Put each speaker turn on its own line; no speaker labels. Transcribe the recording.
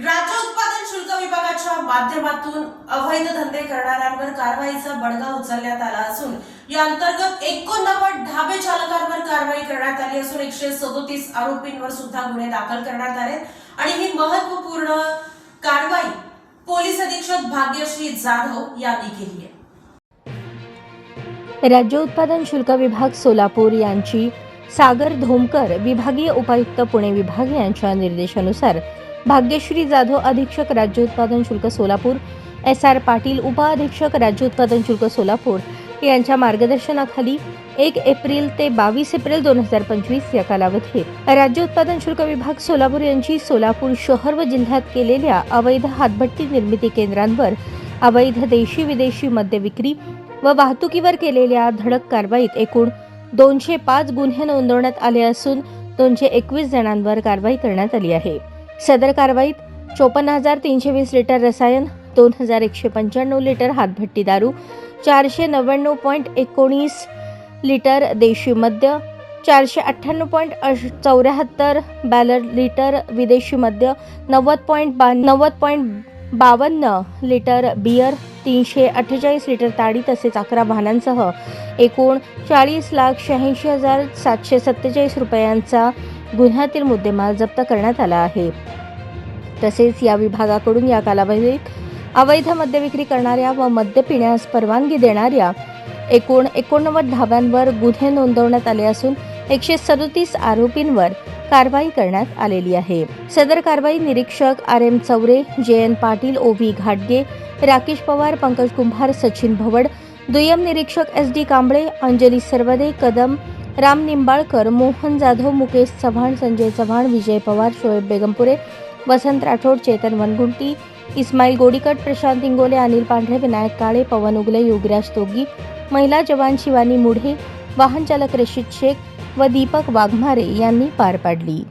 राज्य उत्पादन शुल्क विभागाच्या माध्यमातून अवैध धंदे करणाऱ्यांवर कारवाईचा बडगा उचलण्यात आला असून या अंतर्गत 89 ढाबे चालकांवर कारवाई करण्यात आली असून 137 आरोपींवर सुद्धा गुन्हे दाखल करण्यात आले आणि ही महत्त्वपूर्ण कारवाई पोलीस अधीक्षक भाग्यश्री जाधव यांनी केली आहे।
राज्य उत्पादन शुल्क विभाग सोलापूर यांची सागर धोमकर विभागीय उपायुक्त पुणे विभाग यांच्या निर्देशानुसार भाग्यश्री जाधव अधीक्षक राज्य उत्पादन शुल्क सोलापूर, SR पाटील उपअधीक्षक राज्य उत्पादन शुल्क सोलापूर यांच्या मार्गदर्शनाखाली 1 एप्रिल ते 22 एप्रिल 2025 या कालावधीत राज्य उत्पादन शुल्क विभाग सोलापूर यांची सोलापूर शहर व जिल्ह्यात केलेल्या अवैध हातभट्टी निर्मिती केंद्रांवर अवैध देशी विदेशी मद्य विक्री व वाहतुकीवर केलेल्या धडक कारवाईत एकूण 205 गुन्हे नोंदवण्यात आले असून 221 जणांवर कारवाई करण्यात आली आहे। सदर कारवाईत 54,320 लिटर रसायन, 2,195 लिटर हातभट्टी दारू, 499.19 लिटर देशी मद्य, 498.74 बॅलर लिटर विदेशी मद्य, 90.52 लिटर बियर, 348 लिटर ताडी तसेच 11 वाहनांसह एकूण 40,86,747 रुपयांचा गुन्ह्यातील मुद्देमाल जप्त करण्यात आला आहे। तसेच या विभागाकडून या कालावधीत अवैध मद्य विक्री करणाऱ्या व मद्य पिण्यास परवानगी देणाऱ्या एकूण 89 ढाब्यांवर गुन्हे नोंदवण्यात आले असून 137 आरोपींवर कारवाई करण्यात आलेली आहे। सदर कारवाई निरीक्षक RM Chaure, JN Patil, OV घाटगे, राकेश पवार, पंकज कुंभार, सचिन भवड, दुय्यम निरीक्षक SD कांबळे, अंजली सरवदे, कदम, राम निंबाळकर, मोहन जाधव, मुकेश चव्हाण, संजय चव्हाण, विजय पवार, शोएब बेगमपुरे, वसंत राठोड, चेतन वनगुंटी, इस्माईल गोडीकट, प्रशांत इंगोले, अनिल पांढरे, विनायक काळे, पवन उगले, योगराज तोगी, महिला जवान शिवानी मुढे, वाहन चालक रशीद शेख व दीपक वाघमारे यांनी पार पाडली।